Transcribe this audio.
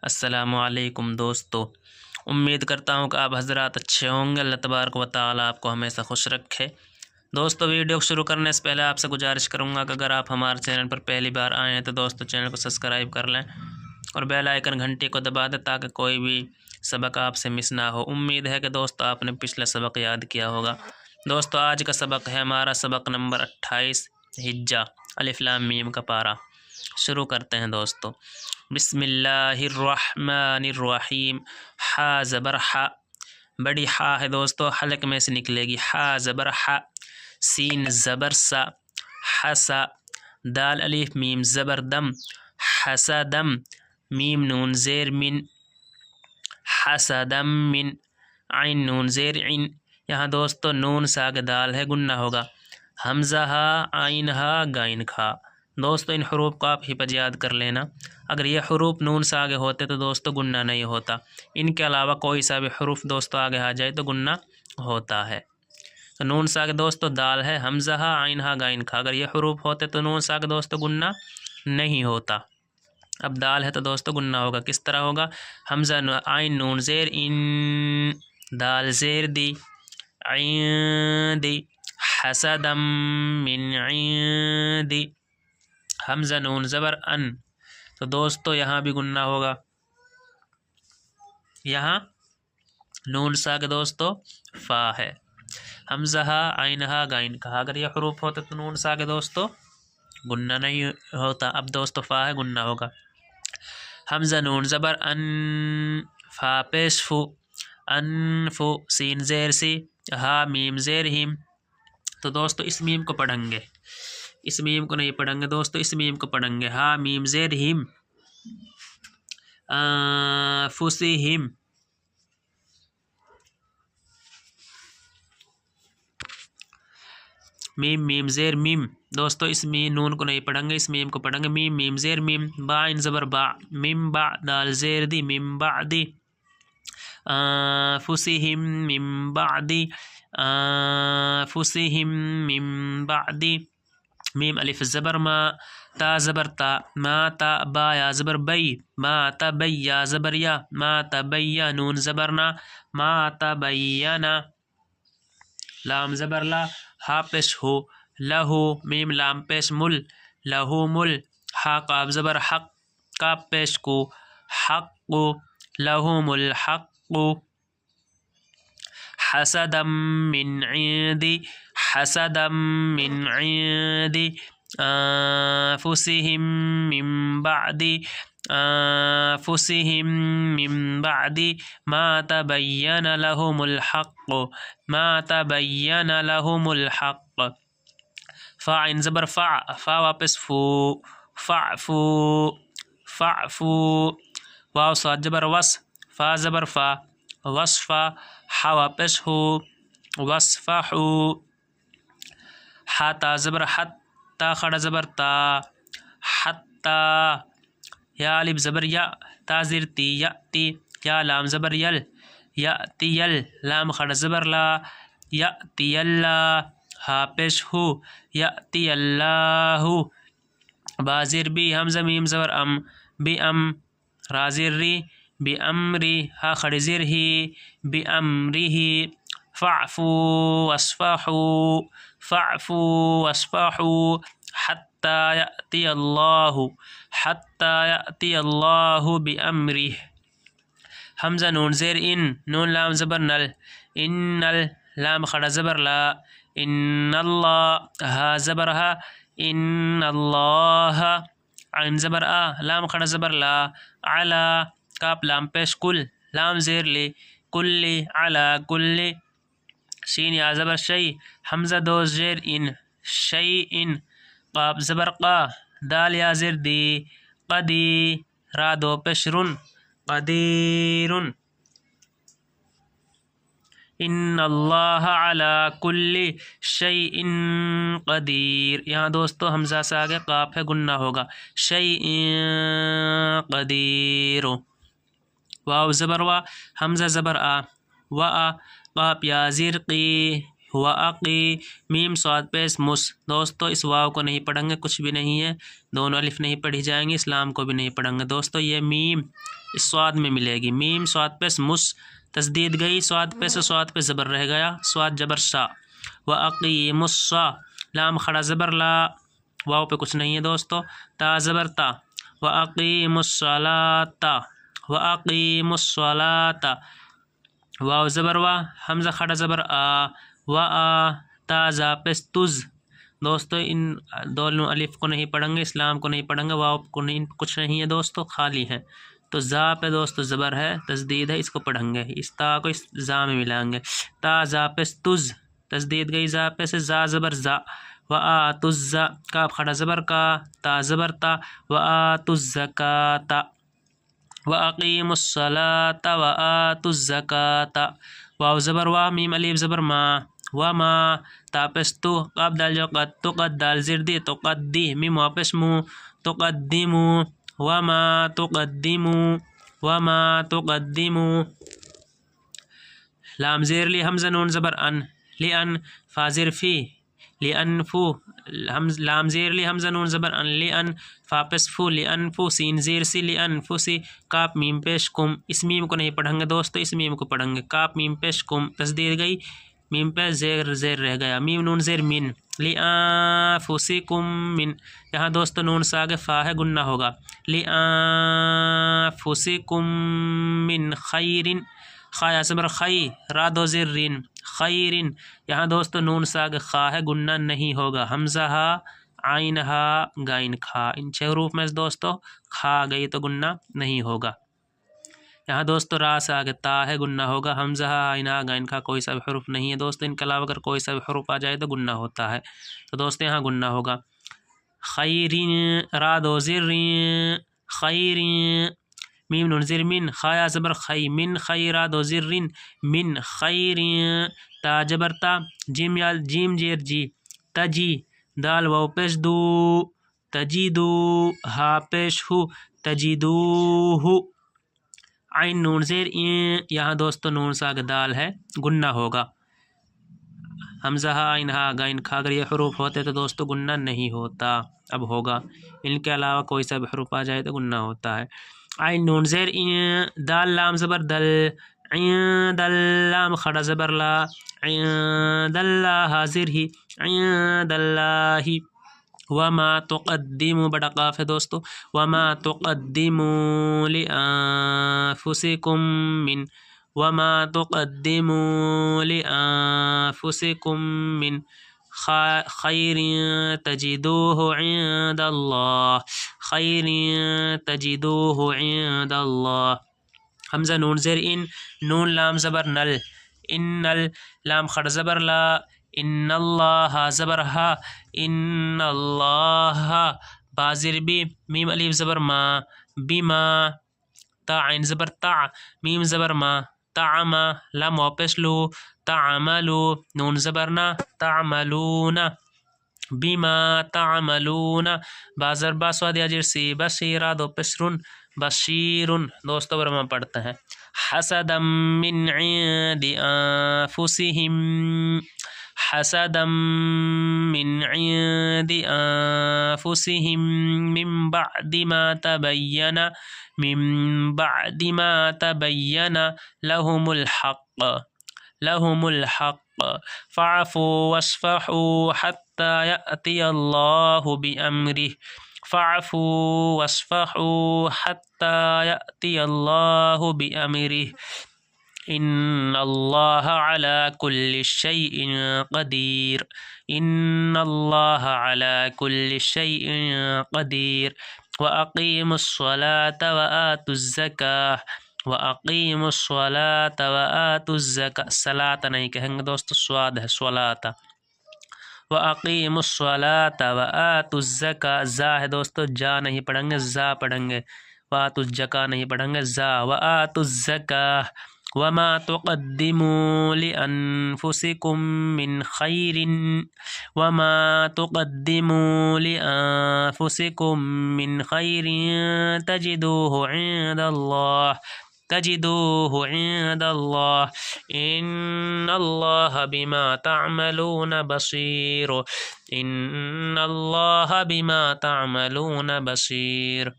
السلام علیکم دوستو، امید کرتا ہوں کہ آپ حضرات اچھے ہوں گے۔ اللہ تبارک و تعالیٰ آپ کو ہمیشہ خوش رکھے۔ دوستو، ویڈیو کو شروع کرنے سے پہلے آپ سے گزارش کروں گا کہ اگر آپ ہمارے چینل پر پہلی بار آئے ہیں تو دوستو چینل کو سبسکرائب کر لیں اور بیل آئیکن گھنٹی کو دبا دیں تاکہ کوئی بھی سبق آپ سے مس نہ ہو۔ امید ہے کہ دوستو آپ نے پچھلا سبق یاد کیا ہوگا۔ دوستو آج کا سبق ہے ہمارا سبق نمبر 28 حجہ الف لام میم کا پارہ۔ شروع کرتے ہیں دوستو۔ بسم اللہ الرحمن الرحیم۔ حا زبر حا، بڑی حا ہے دوستو، حلق میں سے نکلے گی۔ حا زبر حا، سین زبر سا، حسا، دال الف میم زبر دم، حسدم، میم نون زیر من، حسدم من، عین نون زیر عین۔ یہاں دوستو نون ساگ دال ہے، گننا ہوگا۔ حمزہ ہا، عین ہا، غین کھا۔ دوستو ان حروف کو آپ حفظ یاد کر لینا۔ اگر یہ حروف نون سے آگے ہوتے تو دوستو گننا نہیں ہوتا۔ ان کے علاوہ کوئی سا بھی حروف دوستو آگے آ جائے تو گننا ہوتا ہے۔ تو نون سے آگے دوستو دال ہے، حمزہ ہا، عین ہا، غین کھا۔ اگر یہ حروف ہوتے تو نون سے آگے دوستو گننا نہیں ہوتا۔ اب دال ہے تو دوستو گننا ہوگا۔ کس طرح ہوگا؟ حمزہ عین نون زیر ان، دال زیر دی، عین دی، حسدم من عندی، حمزہ نون زبر ان۔ تو دوستو یہاں بھی گننا ہوگا۔ یہاں نون سے آگے دوستو فا ہے، حمزہ ہا، عین ہا، غین کہا۔ اگر یہ حروف ہوتے تو نون سے آگے دوستو گننا نہیں ہوتا۔ اب دوستو فا ہے، گننا ہوگا۔ حمزہ نون زبر ان، فا پیش فو، انفو، سین زیر سی، ہا میم زیر ہیم۔ تو دوستو اس میم کو پڑھیں گے، اس میم کو نہیں پڑھیں گے دوستو، اس میم کو پڑھیں گے۔ ہا میم زیر ہیم، انفسہم، میم میم زیر میم۔ دوستو اس میم نون کو نہیں پڑھیں گے، اس میم کو پڑھیں گے۔ میم میم زیر میم، با عین زبر با، میم با، دال زیر دی، میم بعدی، انفسہم میم بعدی، انفسہم میم بعدی، میم الف زبر ما، تا زبر تا، ما تا، با یا زبر بی، ما تبی یا زبر یا، ما تبیا، نون زبر نا، ما تبینا، لام زبر لا، ہا پیش ہو، لہو، میم لام پیش مل، لہو مل، ہا قاف زبر حق، کاف پیش کو، حق، لہم الحق، حسدا من عندی، حسدا من عندی، انفسہم من بعدی، انفسہم من بعدی، ما تبین لہم الحق، ما تبین لہم الحق۔ فا عین زبر فع، فا واپس فو، فعفو، فعفو، واو صاد زبر وس، فا زبر فا، وصفا، ہا واپس ہو، وصفحو، ہا تا زبر حت، تا خڑا زبر تا، حتی، یا الف زبر یا، تا زیر تی، یأتی، یا لام زبر یل، یأتی یل، لام خڑا زبر لا، یأتی اللہ، ہا پیش ہو، یأتی اللہ، با زیر بی، حمزہ میم زبر ام، بی ام، را زیر ری، بی امری، ہا خڑی زیر ہی، بی امری ہی، فعفو واصفحو، فعفو واصفحو، حتی یأتی اللہ، حتی یأتی اللہ بامرہ۔ حمزہ نون زیر ان، نون لام زبر نل، انل، لام خڑا زبر لا، ان اللہ، ہا زبر ہا، ان اللہ، عین زبر آ، لام خڑا زبر لا، علا، کاپ لام پیش کل، لام زیر لی، کلی، علا کلی، شین یا زبر شی، حمزہ دو زیر ان، شی ان، قاف زبر قا، دال یا زیر دی، قدی، را دو پیش رن، قدیرن، ان اللہ علی کل شیء قدیر۔ یہاں دوستو حمزہ سے آگے قاف ہے، گننا ہوگا۔ شیء قدیر، واو زبر وا، حمزہ زبر آ، وا، قاف یا زیر قی، वअकी मीम स्वाद पेश मुस। दोस्तों इस वाव को नहीं पढ़ेंगे, कुछ भी नहीं है, दोनों अलिफ नहीं पढ़ी जाएंगी, इस्लाम को भी नहीं पढ़ेंगे। दोस्तों ये मीम इस स्वाद में मिलेगी, मीम स्वाद पेश मुस, तस्दीद गई, स्वाद पे से स्वाद पे ज़बर रह गया, स्वाद जबर सा। वअकी मुस्सा, लाम खड़ा ज़बर ला, वाव पे कुछ नहीं है दोस्तों, ता ज़बर ता। वअकी मुस्सलाता, वअकी मुस्सलाता, वाव ज़बर वा, हमज़ा खड़ा ज़बर आ, व आ, ता जा पेश तुज़। दोस्तों इन दोनों अलिफ को नहीं पढ़ेंगे, इस्लाम को नहीं पढ़ेंगे, वाव को नहीं, कुछ नहीं है दोस्तों, खाली है। तो ज़ा पे दोस्तों ज़बर है, तस्दीद है, इसको पढ़ेंगे, इस ता को इस ज़ा में मिलाएंगे। ता ज़ा पेश तुज़, तस्दीद गई ज़ा पे से, ज़ा ज़बर ज़ा। व आ तुज़्ज़ा, काफ खड़ा ज़बर का, ता ज़बर ता। व आ तुज़्ज़काता, व अक़ीमुस्सलाता व आतुज़्ज़काता, वाव ज़बर वा, मीम अलीफ ज़बर मा, व मा, ता पेश तु, काफ दाल जो कद, तो कद दाल ज़िर दी, तो कद्दी, मीम वापस मु, तो कद्दिमु, व मा तुक़द्दिमु, व मा तुक़द्दिमु। लाम ज़ेर ली, हमज़ा नून ज़बर अन, ली अन, फ़ाज़िर फ़ी, ली अन फू, हम लाम ज़ेर ली, हमज़ा नून ज़बर अन, ली अन, फ़ापस फू, ली अन फू, सीन ज़ेर सी, ली अन फू सी, काप मीम पेश कुम। इस मीम को नहीं पढ़ेंगे दोस्तों, इस मीम को पढ़ेंगे, काप मीम पेश कुम, तस्दीर गई, मीम पे ज़ेर ज़ेर रह गया, मीम नून ज़ेर मिन, ली आफ़ुसिकुम मिन। यहाँ दोस्तों नून से आगे फ़ा है, गुन्ना होगा, ली आफ़ुसिकुम मिन खैरिन, खा ज़बर खई, रा दो ज़ेर रिन, खैरिन। यहाँ दोस्तों नून से आगे खा है, गुन्ना नहीं होगा, हमज़ा हा, आइन हा, गाइन खा, इन 6 हरूफ में दोस्तों खा गई तो गुन्ना नहीं होगा। यहाँ दोस्तों रा से आगे ता है, गुन्ना होगा, हमज़ा हा, आइन हा, गाइन खा, कोई सा भी हरूफ नहीं है दोस्तों, इनके अलावा अगर कोई सा भी हरूफ आ जाए तो गुन्ना होता है। तो दोस्तों यहाँ गुन्ना होगा, खैरिन, रा दो ज़ेर खैरिन, मीम नून ज़ेर मिन, खाया ज़बर खई, मिन खैरा दो ज़िर्रिन, मिन खैरिन, ता जबर ता, जिम या जिम जेर जी, तजी, दाल वाव पेश दू, तजीदू, हा पेश हु, तजीदूहु, आइन नून ज़ेर इन। यहाँ दोस्तों नून से आगे दाल है, गुन्ना होगा, हमज़ा हा, आइन हा, गाइन खा, अगर ये हरूफ होते तो दोस्तों गुन्ना नहीं होता, अब होगा, इनके अलावा कोई सा भी हरूफ आ जाए तो गुन्ना होता है। आइन नून ज़ेर इन, दाल लाम ज़बर दल, दल, लाम खड़ा ज़बर ला, दल्ला हाजिर ही, दल्लाही। वमा तुक़द्दिमु, बड़ा काफ है दोस्तों, वमा तुक़द्दिमु लिअन्फुसिकुम मिन, वमा तुक़द्दिमु लिअन्फुसिकुम मिन खैरिन तजिदूहु इंदल्लाह, खैरिन तजिदूहु इंदल्लाह। हमज़ा नून ज़ेर इन, नून लाम ज़बर नल, इन्नल, लाम खड़ ज़बर ला, इन्नल्लाह ज़बर हा, इन्नल्लाह, बाज़िर बी, मीम अलीफ ज़बर मा, बिमा, ता आइन ज़बर ता, मीम ज़बर मा, तामा, लाम वापस लो, तामलू, नून ज़बर ना, तामलूना, बिमा तामलूना, बाज़र बासवाद याजिर सी, बशीरा दो पेशरुन, बशीरुन। दोस्तों बरमा पढ़ते हैं, हसदम मिन इंदि अनफुसिहिम, हसदम मिन इंदि अनफुसिहिम, मिन बअदि मा तबय्यना, मिन बअदि मा तबय्यना लहुमुल हक़, लहुमुल हक़, फ़अफ़ू वस्फ़हू हत्ता यअतियल्लाहु बिअम्रिह, फ़अफ़ू वस्फ़हू हत्ता यअतियल्लाहु बिअम्रिह, इन्नल्लाह अला कुल्लि शैइन क़दीर, इन्नल्लाह अला कुल्लि शैइन क़दीर। व अक़ीमुस्सलाता व आतुज़्ज़काह, व अक़ीमुस्सलाता व आतुज़्ज़काह, सलाता नहीं कहेंगे दोस्तों, स्वाद है स्वलाता। व अक़ीमुस्सलाता व आतुज़्ज़काह, ज़ा है दोस्तों, जा नहीं पढ़ेंगे, ज़ा पढ़ेंगे, व आतुज़्ज़काह नहीं पढ़ेंगे, ज़ा। व आतुज़्ज़काह, वमा तुक़द्दिमू लिअन्फुसिकुम मिन खैरिन, वमा तुक़द्दिमू लिअन्फुसिकुम मिन खैरिन तजिदूहु इंदल्लाह, تجدوه عند الله إن الله بما تعملون بصير إن الله بما تعملون بصير.